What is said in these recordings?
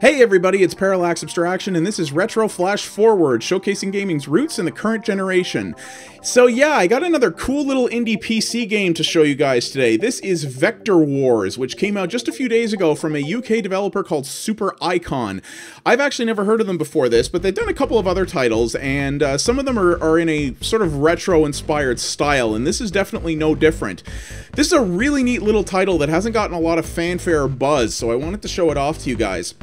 Hey everybody, it's Parallax Abstraction, and this is Retro Flashforward, showcasing gaming's roots in the current generation. So yeah, I got another cool little indie PC game to show you guys today. This is Vektor Wars, which came out just a few days ago from a UK developer called Super Icon. I've actually never heard of them before this, but they've done a couple of other titles, and some of them are in a sort of retro-inspired style, and this is definitely no different. This is a really neat little title that hasn't gotten a lot of fanfare or buzz, so I wanted to show it off to you guys.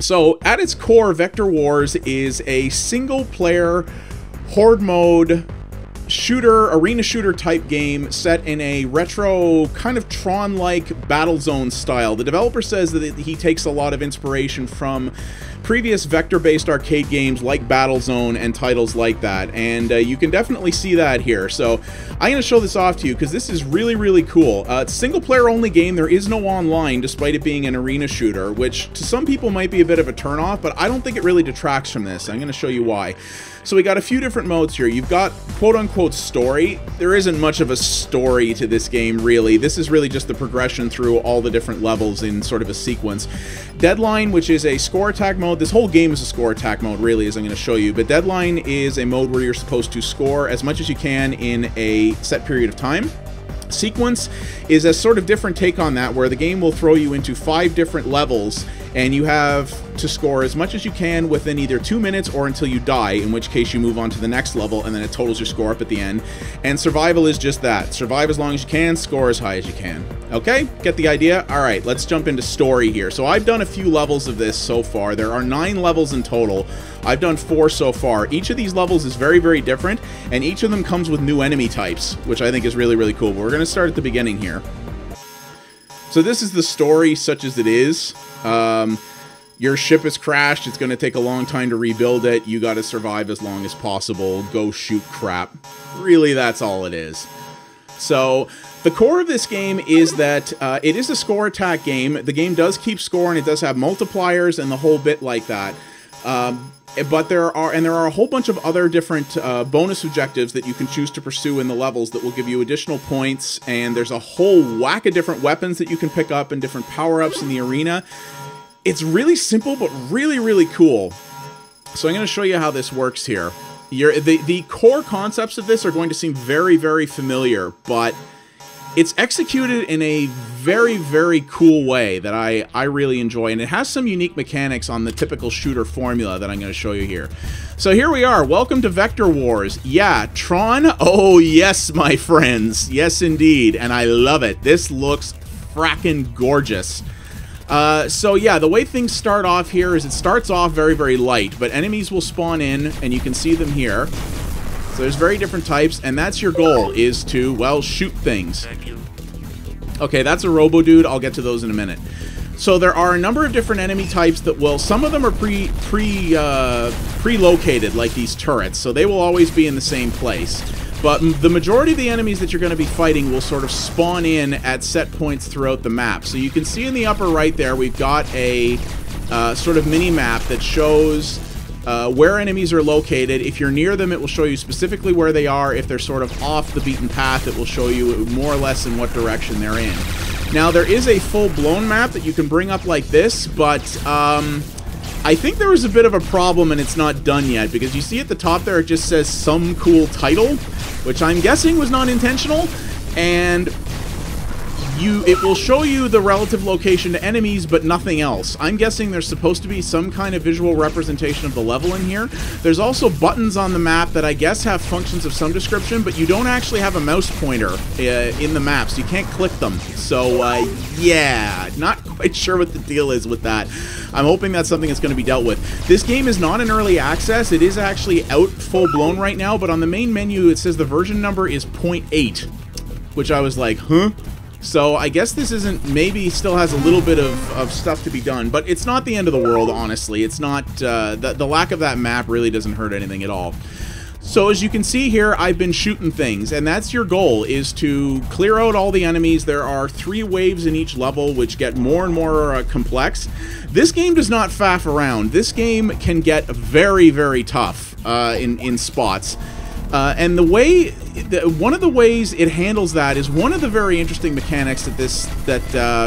So, at its core, Vektor Wars is a single-player, horde mode, arena shooter type game set in a retro, kind of Tron-like Battlezone style. The developer says that he takes a lot of inspiration from previous vector-based arcade games like Battlezone and titles like that, and you can definitely see that here. So I'm going to show this off to you because this is really, really cool. It's a single-player only game. There is no online, despite it being an arena shooter, which to some people might be a bit of a turn-off, but I don't think it really detracts from this. I'm going to show you why. So we got a few different modes here. You've got quote-unquote story. There isn't much of a story to this game, really. This is really just the progression through all the different levels in sort of a sequence. Deadline, which is a score attack mode. This whole game is a score attack mode, really, as I'm going to show you. But Deadline is a mode where you're supposed to score as much as you can in a set period of time. Sequence is a sort of different take on that, where the game will throw you into 5 different levels, and you have to score as much as you can within either 2 minutes or until you die, in which case you move on to the next level, and then it totals your score up at the end. And survival is just that. Survive as long as you can, score as high as you can. Okay? Get the idea? Alright, let's jump into story here. So I've done a few levels of this so far. There are 9 levels in total. I've done 4 so far. Each of these levels is very, very different, and each of them comes with new enemy types, which I think is really, really cool. But we're going to start at the beginning here. So this is the story such as it is. Your ship has crashed. It's going to take a long time to rebuild it. You got to survive as long as possible. Go shoot crap. Really, that's all it is. So the core of this game is that it is a score attack game. The game does keep score, and it does have multipliers and the whole bit like that. But there are a whole bunch of other different bonus objectives that you can choose to pursue in the levels that will give you additional points, and there's a whole whack of different weapons that you can pick up and different power-ups in the arena. It's really simple, but really, really cool. So I'm going to show you how this works here. The core concepts of this are going to seem very, very familiar, but it's executed in a very, very cool way that I really enjoy, and it has some unique mechanics on the typical shooter formula that I'm going to show you here. So here we are. Welcome to Vektor Wars. Yeah, Tron? Oh, yes, my friends. Yes, indeed, and I love it. This looks frackin' gorgeous. So yeah, the way things start off here is it starts off very, very light, but enemies will spawn in, and you can see them here. So there's very different types, and that's your goal, is to, well, shoot things. Okay, that's a robo-dude. I'll get to those in a minute. So there are a number of different enemy types that will, some of them are pre-located, like these turrets, so they will always be in the same place. But the majority of the enemies that you're going to be fighting will sort of spawn in at set points throughout the map. So you can see in the upper right there, we've got a sort of mini-map that shows where enemies are located. If you're near them, it will show you specifically where they are. If they're sort of off the beaten path, it will show you more or less in what direction they're in. Now, there is a full-blown map that you can bring up like this, but I think there was a bit of a problem and it's not done yet, because you see at the top there it just says some cool title, which I'm guessing was not intentional, and it will show you the relative location to enemies, but nothing else. I'm guessing there's supposed to be some kind of visual representation of the level in here. There's also buttons on the map that I guess have functions of some description, but you don't actually have a mouse pointer in the map, so you can't click them. So, yeah, not quite sure what the deal is with that. I'm hoping that's something that's going to be dealt with. This game is not in early access. It is actually out full-blown right now, but on the main menu it says the version number is 0.8, which I was like, huh? So I guess this isn't, maybe still has a little bit of stuff to be done, but it's not the end of the world, honestly. It's not, the lack of that map really doesn't hurt anything at all. So as you can see here, I've been shooting things, and that's your goal, is to clear out all the enemies. There are 3 waves in each level, which get more and more complex. This game does not faff around. This game can get very, very tough in spots. And the way one of the ways it handles that is one of the very interesting mechanics that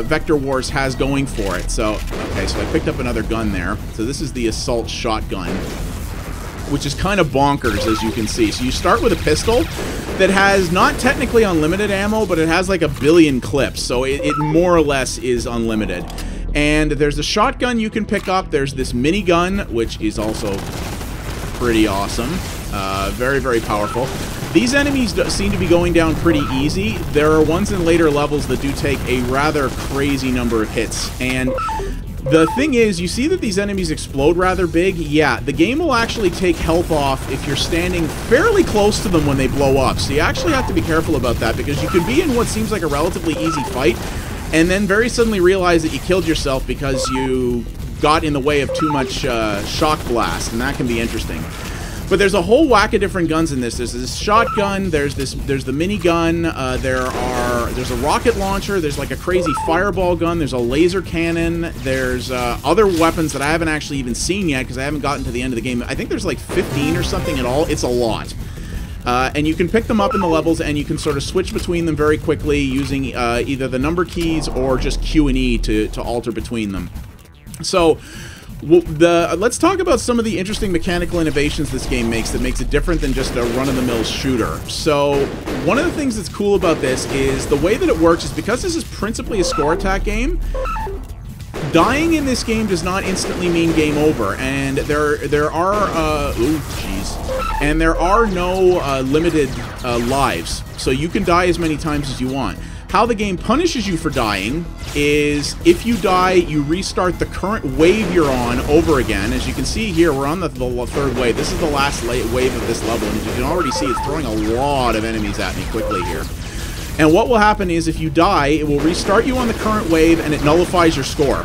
Vektor Wars has going for it. So, okay, so I picked up another gun there. So this is the assault shotgun, which is kind of bonkers, as you can see. So you start with a pistol that has not technically unlimited ammo, but it has like 1 billion clips, so it more or less is unlimited. And there's a shotgun you can pick up. There's this minigun, which is also pretty awesome. Very, very powerful. These enemies seem to be going down pretty easy. There are ones in later levels that do take a rather crazy number of hits. And the thing is, you see that these enemies explode rather big. Yeah, the game will actually take health off if you're standing fairly close to them when they blow up. So you actually have to be careful about that, because you could be in what seems like a relatively easy fight and then very suddenly realize that you killed yourself because you got in the way of too much shock blast, and that can be interesting. But there's a whole whack of different guns in this. There's this shotgun, there's the minigun, there's a rocket launcher, there's like a crazy fireball gun, there's a laser cannon, there's other weapons that I haven't actually even seen yet because I haven't gotten to the end of the game. I think there's like 15 or something in all. It's a lot. And you can pick them up in the levels, and you can sort of switch between them very quickly using either the number keys or just Q and E to alter between them. So, let's talk about some of the interesting mechanical innovations this game makes that makes it different than just a run-of-the-mill shooter. So, one of the things that's cool about this is the way that it works is because this is principally a score attack game. Dying in this game does not instantly mean game over, and there are no limited lives, so you can die as many times as you want. How the game punishes you for dying is if you die, you restart the current wave you're on over again. As you can see here, we're on the third wave. This is the last wave of this level, and as you can already see, it's throwing a lot of enemies at me quickly here. And what will happen is if you die, it will restart you on the current wave, and it nullifies your score.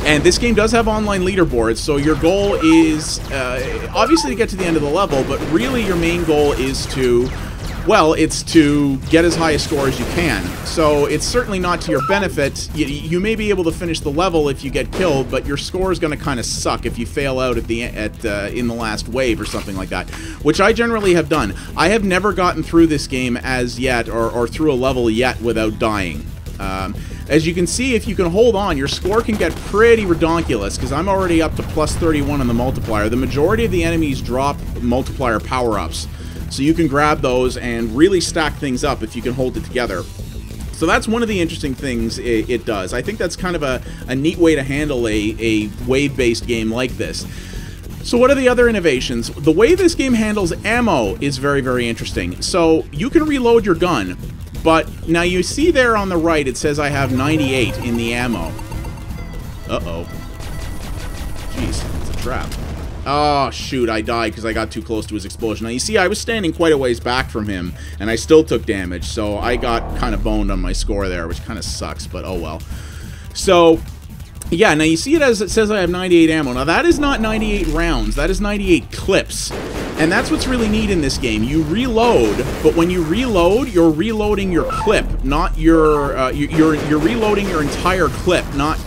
And this game does have online leaderboards, so your goal is obviously to get to the end of the level, but really your main goal is to, well, it's to get as high a score as you can. So it's certainly not to your benefit. You may be able to finish the level if you get killed, but your score is going to kind of suck if you fail out in the last wave or something like that, which I generally have done. I have never gotten through this game as yet, or through a level yet, without dying. As you can see, if you can hold on, your score can get pretty redonkulous, because I'm already up to plus 31 on the multiplier. The majority of the enemies drop multiplier power-ups, so you can grab those and really stack things up if you can hold it together. So that's one of the interesting things it does. I think that's kind of a neat way to handle a wave-based game like this. So what are the other innovations? The way this game handles ammo is very, very interesting. So you can reload your gun, but now you see there on the right, it says I have 98 in the ammo. Uh-oh. Jeez, it's a trap. Oh, shoot, I died because I got too close to his explosion. Now, you see, I was standing quite a ways back from him, and I still took damage, so I got kind of boned on my score there, which kind of sucks, but oh well. So, yeah, now you see it says I have 98 ammo. Now, that is not 98 rounds. That is 98 clips. And that's what's really neat in this game. You reload, but when you reload, you're reloading your clip, not your, you're reloading your entire clip, not,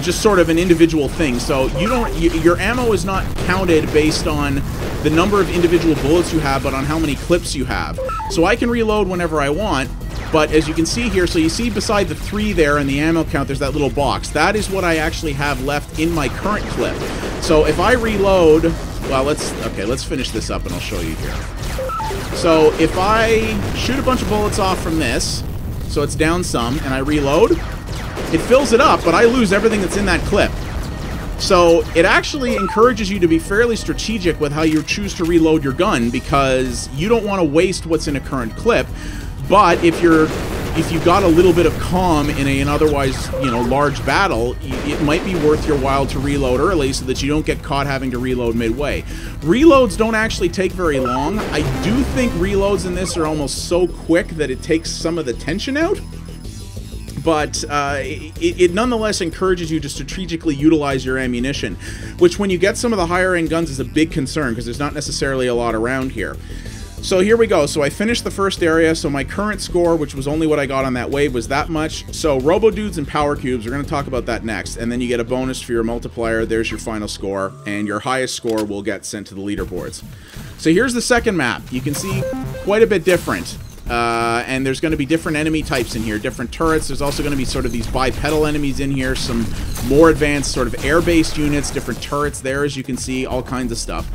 just sort of an individual thing. So your ammo is not counted based on the number of individual bullets you have, but on how many clips you have. So I can reload whenever I want, but as you can see here, so you see beside the 3 there in the ammo count, there's that little box. That is what I actually have left in my current clip. So if I reload, well, let's finish this up and I'll show you here. So if I shoot a bunch of bullets off from this, so it's down some, and I reload, it fills it up, but I lose everything that's in that clip. So it actually encourages you to be fairly strategic with how you choose to reload your gun, because you don't want to waste what's in a current clip. But if you've got a little bit of calm in an otherwise, large battle, it might be worth your while to reload early so that you don't get caught having to reload midway. Reloads don't actually take very long. I do think reloads in this are almost so quick that it takes some of the tension out. But it nonetheless encourages you to strategically utilize your ammunition, which when you get some of the higher end guns is a big concern because there's not necessarily a lot around here. So here we go. So I finished the first area, so my current score, which was only what I got on that wave, was that much. So Robo-Dudes and Power Cubes, we're going to talk about that next, and then you get a bonus for your multiplier. There's your final score, and your highest score will get sent to the leaderboards. So here's the second map. You can see quite a bit different. And there's going to be different enemy types in here, different turrets. There's also going to be sort of these bipedal enemies in here, some more advanced sort of air-based units, different turrets there, as you can see, all kinds of stuff.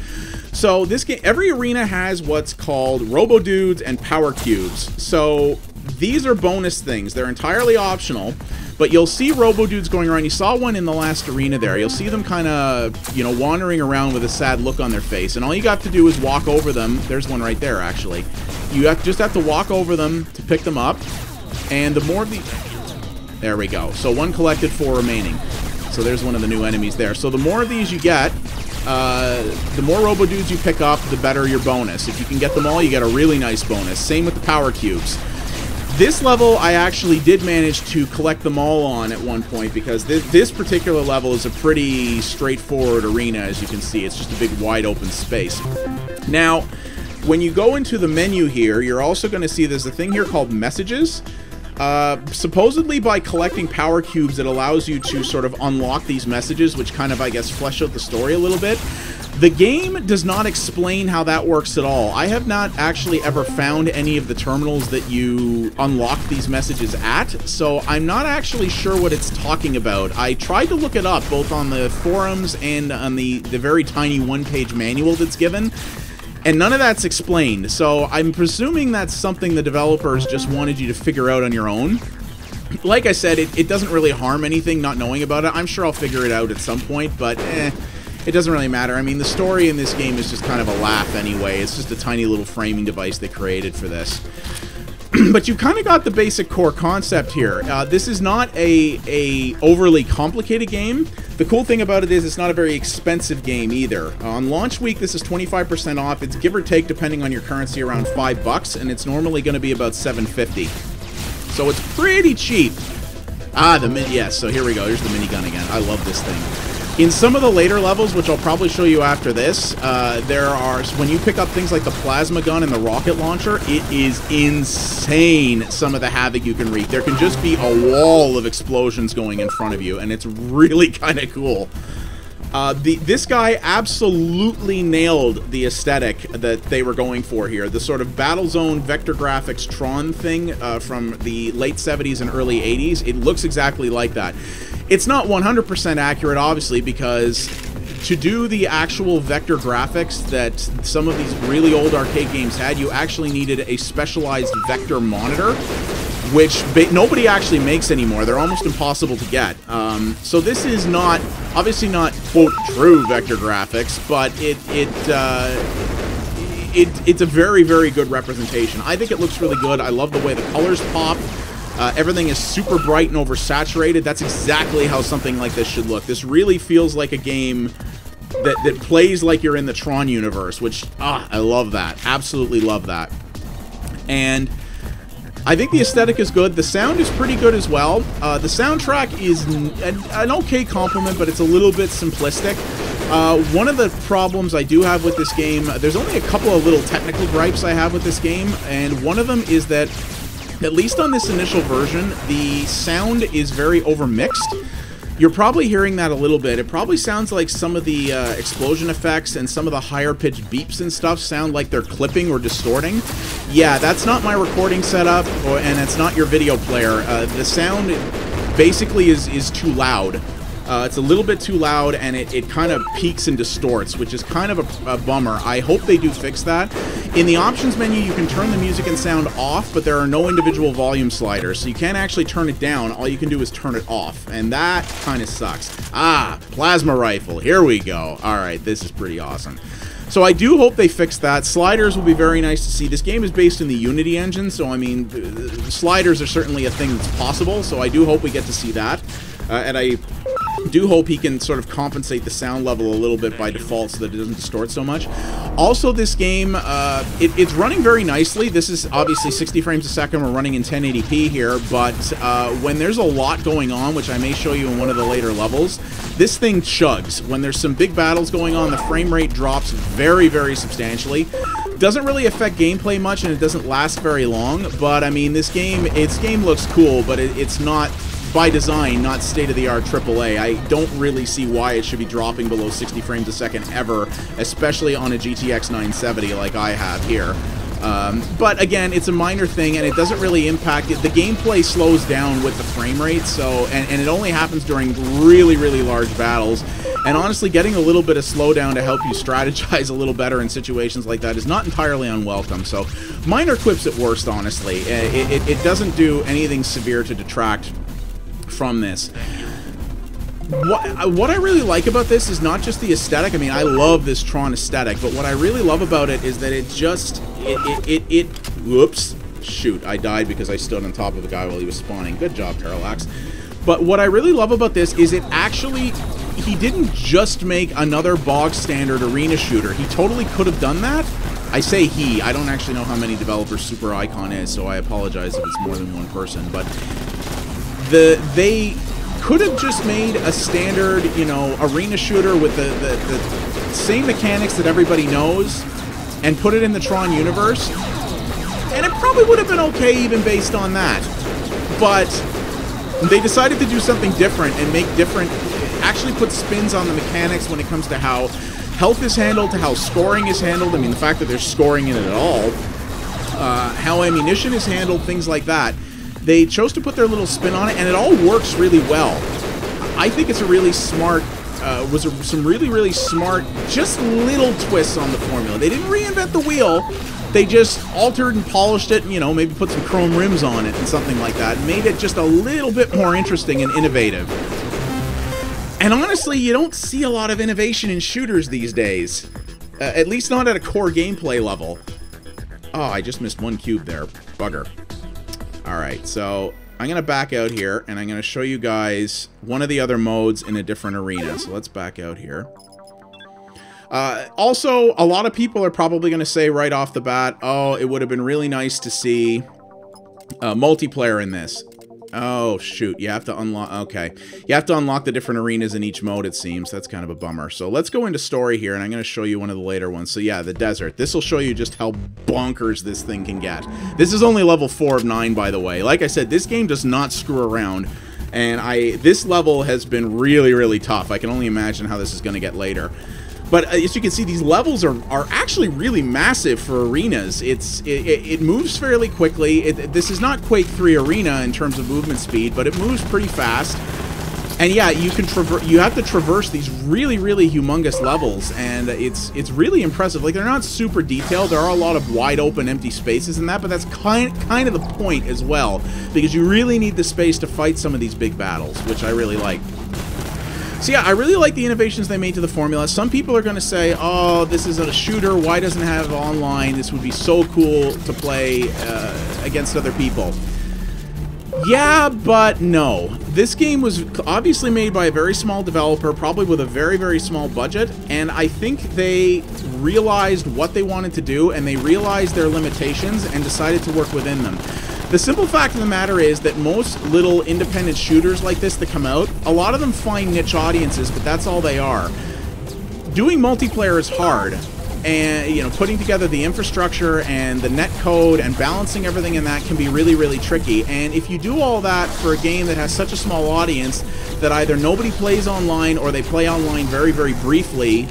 So this game, every arena has what's called Robo-Dudes and Power Cubes. So these are bonus things. They're entirely optional, but you'll see Robo-Dudes going around. You saw one in the last arena there. You'll see them kind of, you know, wandering around with a sad look on their face, and all you got to do is walk over them. There's one right there, actually. You just have to walk over them to pick them up, and the more of the... There we go. So one collected, 4 remaining. So there's one of the new enemies there. So the more of these you get, the more Robo-Dudes you pick up, the better your bonus. If you can get them all, you get a really nice bonus. Same with the Power Cubes. This level, I actually did manage to collect them all on at one point, because this particular level is a pretty straightforward arena, as you can see. It's just a big, wide open space. Now, when you go into the menu here, you're also going to see there's a thing here called Messages. Supposedly by collecting Power Cubes, it allows you to sort of unlock these messages, which kind of, I guess, flesh out the story a little bit. The game does not explain how that works at all. I have not actually ever found any of the terminals that you unlock these messages at, so I'm not actually sure what it's talking about. I tried to look it up, both on the forums and on the very tiny one-page manual that's given, and none of that's explained. So I'm presuming that's something the developers just wanted you to figure out on your own. Like I said, it doesn't really harm anything not knowing about it. I'm sure I'll figure it out at some point, but it doesn't really matter. I mean, the story in this game is just kind of a laugh anyway. It's just a tiny little framing device they created for this. But you kind of got the basic core concept here. This is not a overly complicated game. The cool thing about it is it's not a very expensive game either. On launch week, this is 25% off. It's give or take, depending on your currency, around $5, and it's normally going to be about $7.50. So it's pretty cheap. Yes, so here we go. Here's the minigun again. I love this thing. In some of the later levels, which I'll probably show you after this, there are, when you pick up things like the plasma gun and the rocket launcher, it is insane some of the havoc you can wreak. There can just be a wall of explosions going in front of you, and it's really kind of cool. This guy absolutely nailed the aesthetic that they were going for here. The sort of Battlezone vector graphics Tron thing from the late 70s and early 80s. It looks exactly like that. It's not 100% accurate, obviously, because to do the actual vector graphics that some of these really old arcade games had, you actually needed a specialized vector monitor, which nobody actually makes anymore. They're almost impossible to get. So this is not, obviously not, quote, true vector graphics, but it's a very, very good representation. I think it looks really good. I love the way the colors pop. Everything is super bright and oversaturated. That's exactly how something like this should look. This really feels like a game that plays like you're in the Tron universe, which, I love that. Absolutely love that. And I think the aesthetic is good. The sound is pretty good as well. The soundtrack is an okay compliment, but it's a little bit simplistic. One of the problems I do have with this game, there's only a couple of little technical gripes I have with this game, and one of them is that, at least on this initial version, the sound is very overmixed. You're probably hearing that a little bit. It probably sounds like some of the explosion effects and some of the higher-pitched beeps and stuff sound like they're clipping or distorting. Yeah, that's not my recording setup, and it's not your video player. The sound basically is too loud. It's a little bit too loud, and it kind of peaks and distorts, which is kind of a bummer. I hope they do fix that. In the options menu, you can turn the music and sound off, but there are no individual volume sliders, so you can't actually turn it down. All you can do is turn it off, and that kind of sucks. Plasma rifle. Here we go. All right, this is pretty awesome. So I do hope they fix that. Sliders will be very nice to see. This game is based in the Unity engine, so I mean, sliders are certainly a thing that's possible, so I do hope we get to see that. And I do hope he can sort of compensate the sound level a little bit by default so that it doesn't distort so much. Also, this game, it's running very nicely. This is obviously 60 frames a second. We're running in 1080p here, but when there's a lot going on, which I may show you in one of the later levels, this thing chugs. When there's some big battles going on, the frame rate drops very, very substantially. Doesn't really affect gameplay much, and it doesn't last very long, but I mean, this game looks cool, but it's not by design, not state-of-the-art AAA. I don't really see why it should be dropping below 60 frames a second ever, especially on a GTX 970 like I have here. But again, it's a minor thing, and it doesn't really impact it. The gameplay slows down with the frame rate, so and it only happens during really, really large battles. And honestly, getting a little bit of slowdown to help you strategize a little better in situations like that is not entirely unwelcome. So, minor quips at worst, honestly. It doesn't do anything severe to detract from this. What I really like about this is not just the aesthetic. I mean, I love this Tron aesthetic, but what I really love about it is that it just, whoops, shoot, I died because I stood on top of a guy while he was spawning. Good job, Parallax. But what I really love about this is it actually, he didn't just make another bog standard arena shooter. He totally could have done that. I say he, I don't actually know how many developers Super Icon is, so I apologize if it's more than one person, but they could have just made a standard, you know, arena shooter with the same mechanics that everybody knows and put it in the Tron universe, and it probably would have been okay even based on that. But they decided to do something different and make different, actually put spins on the mechanics when it comes to how health is handled, to how scoring is handled. I mean, the fact that there's scoring in it at all, how ammunition is handled, things like that. They chose to put their little spin on it, and it all works really well. I think it's a really smart, some really, really smart, just little twists on the formula. They didn't reinvent the wheel. They just altered and polished it, and, you know, maybe put some chrome rims on it and something like that. Made it just a little bit more interesting and innovative. And honestly, you don't see a lot of innovation in shooters these days. At least not at a core gameplay level. Oh, I just missed one cube there. Bugger. Alright, so I'm going to back out here, and I'm going to show you guys one of the other modes in a different arena. So let's back out here. Also, a lot of people are probably going to say right off the bat, oh, it would have been really nice to see multiplayer in this. Oh, shoot, you have to unlock, okay. You have to unlock the different arenas in each mode, it seems. That's kind of a bummer. So let's go into story here, and I'm going to show you one of the later ones. So yeah, the desert. This will show you just how bonkers this thing can get. This is only level 4 of 9, by the way. Like I said, this game does not screw around, and this level has been really, really tough. I can only imagine how this is going to get later. But as you can see, these levels are actually really massive for arenas. It moves fairly quickly. This is not Quake 3 Arena in terms of movement speed, but it moves pretty fast. And yeah, you have to traverse these really, really humongous levels, and it's really impressive. Like, they're not super detailed. There are a lot of wide open empty spaces in that, but that's kind of the point as well, because you really need the space to fight some of these big battles, which I really like. So yeah, I really like the innovations they made to the formula. Some people are going to say, oh, this isn't a shooter, why doesn't it have online? This would be so cool to play against other people. Yeah, but no. This game was obviously made by a very small developer, probably with a very, very small budget, and I think they realized what they wanted to do, and they realized their limitations and decided to work within them. The simple fact of the matter is that most little independent shooters like this that come out, a lot of them find niche audiences, but that's all they are. Doing multiplayer is hard, and, you know, putting together the infrastructure and the net code and balancing everything in that can be really, really tricky. And if you do all that for a game that has such a small audience that either nobody plays online or they play online very, very briefly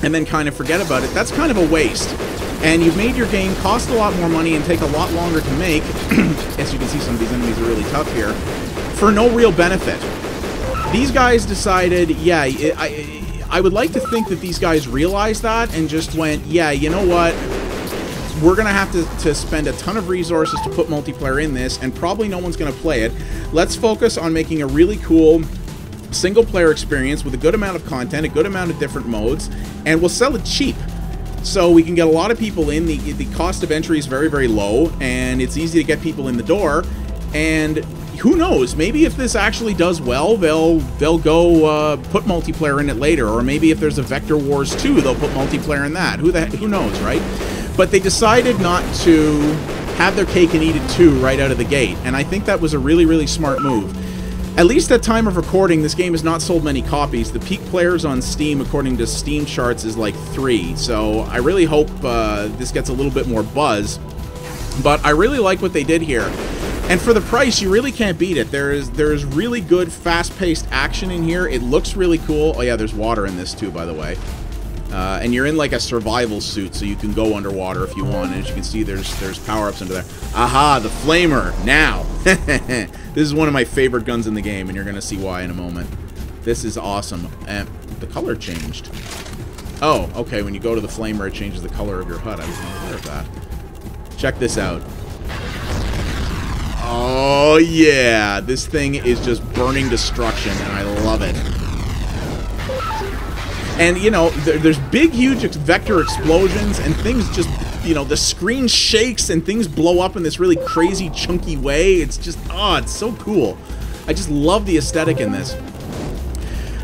and then kind of forget about it, that's kind of a waste. And you've made your game cost a lot more money and take a lot longer to make, as you can see some of these enemies are really tough here, for no real benefit. These guys decided, yeah, I would like to think that these guys realized that and just went, yeah, you know what, we're going to have to spend a ton of resources to put multiplayer in this, and probably no one's going to play it. Let's focus on making a really cool single-player experience with a good amount of content, a good amount of different modes, and we'll sell it cheap. So we can get a lot of people in. The cost of entry is very, very low, and it's easy to get people in the door. And who knows? Maybe if this actually does well, they'll go put multiplayer in it later. Or maybe if there's a Vektor Wars 2, they'll put multiplayer in that. Who knows, right? But they decided not to have their cake and eat it too right out of the gate. And I think that was a really, really smart move. At least at time of recording, this game has not sold many copies. The peak players on Steam, according to Steam charts, is like 3. So I really hope this gets a little bit more buzz. But I really like what they did here. And for the price, you really can't beat it. There is really good fast-paced action in here. It looks really cool. Oh yeah, there's water in this too, by the way. And you're in like a survival suit, so you can go underwater if you want. And as you can see, there's power-ups under there. Aha, the flamer. Now. This is one of my favorite guns in the game, and you're going to see why in a moment. This is awesome. And the color changed. Oh, okay, when you go to the flamer, it changes the color of your HUD. I was not aware of that. Check this out. Oh, yeah. This thing is just burning destruction, and I love it. And, you know, there's big, huge vector explosions, and things just, you know, the screen shakes, and things blow up in this really crazy, chunky way. It's just, oh, it's so cool. I just love the aesthetic in this.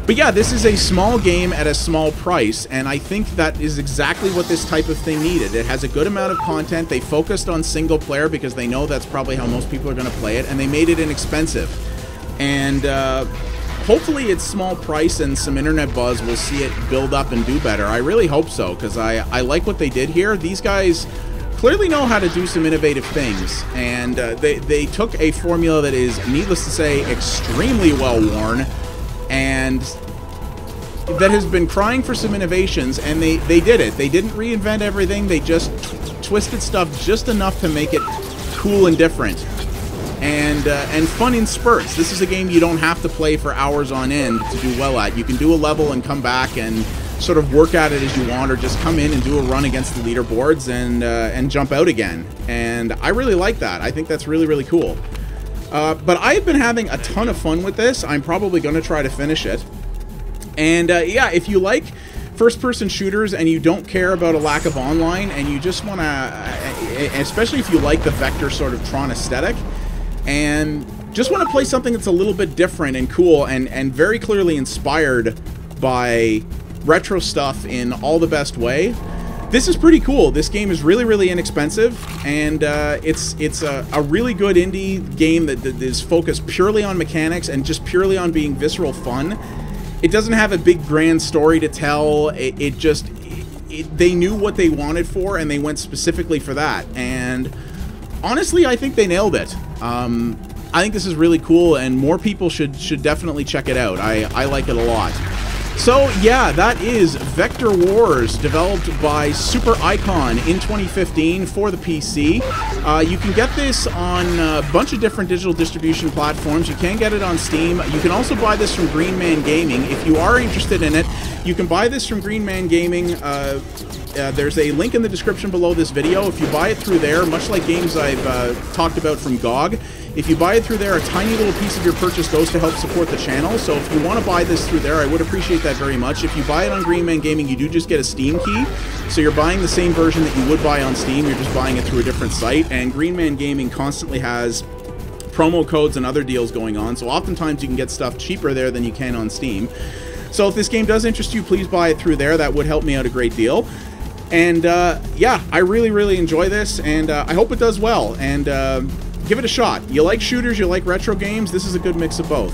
But yeah, this is a small game at a small price, and I think that is exactly what this type of thing needed. It has a good amount of content. They focused on single player because they know that's probably how most people are going to play it, and they made it inexpensive. And hopefully its small price and some internet buzz will see it build up and do better. I really hope so, because I like what they did here. These guys clearly know how to do some innovative things, and they took a formula that is, needless to say, extremely well-worn, and that has been crying for some innovations, and they did it. They didn't reinvent everything. They just twisted stuff just enough to make it cool and different, and fun in spurts. This is a game you don't have to play for hours on end to do well at. You can do a level and come back and sort of work at it as you want, or just come in and do a run against the leaderboards and jump out again. And I really like that. I think that's really, really cool. But I've been having a ton of fun with this. I'm probably going to try to finish it. And yeah, if you like first-person shooters and you don't care about a lack of online, and you just want to, especially if you like the Vector sort of Tron aesthetic, and just want to play something that's a little bit different and cool and very clearly inspired by retro stuff in all the best way, this is pretty cool. This game is really, really inexpensive, and it's a really good indie game that is focused purely on mechanics and just purely on being visceral fun. It doesn't have a big grand story to tell. They knew what they wanted for, and they went specifically for that. And honestly, I think they nailed it. I think this is really cool, and more people should definitely check it out. I like it a lot. So yeah, that is Vektor Wars, developed by Super Icon in 2015 for the PC. You can get this on a bunch of different digital distribution platforms. You can get it on Steam. You can also buy this from Green Man Gaming. If you are interested in it, you can buy this from Green Man Gaming. There's a link in the description below this video. If you buy it through there, much like games I've talked about from GOG, if you buy it through there, a tiny little piece of your purchase goes to help support the channel. So if you want to buy this through there, I would appreciate that very much. If you buy it on Green Man Gaming, you do just get a Steam key. So you're buying the same version that you would buy on Steam, you're just buying it through a different site. And Green Man Gaming constantly has promo codes and other deals going on, so oftentimes you can get stuff cheaper there than you can on Steam. So if this game does interest you, please buy it through there. That would help me out a great deal. And yeah, I really, really enjoy this, and I hope it does well. And give it a shot. You like shooters, you like retro games, this is a good mix of both.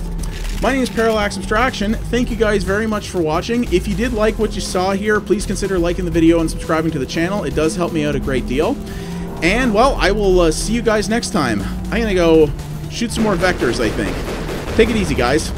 My name is Parallax Abstraction. Thank you guys very much for watching. If you did like what you saw here, please consider liking the video and subscribing to the channel. It does help me out a great deal. And, well, I will see you guys next time. I'm going to go shoot some more vectors, I think. Take it easy, guys.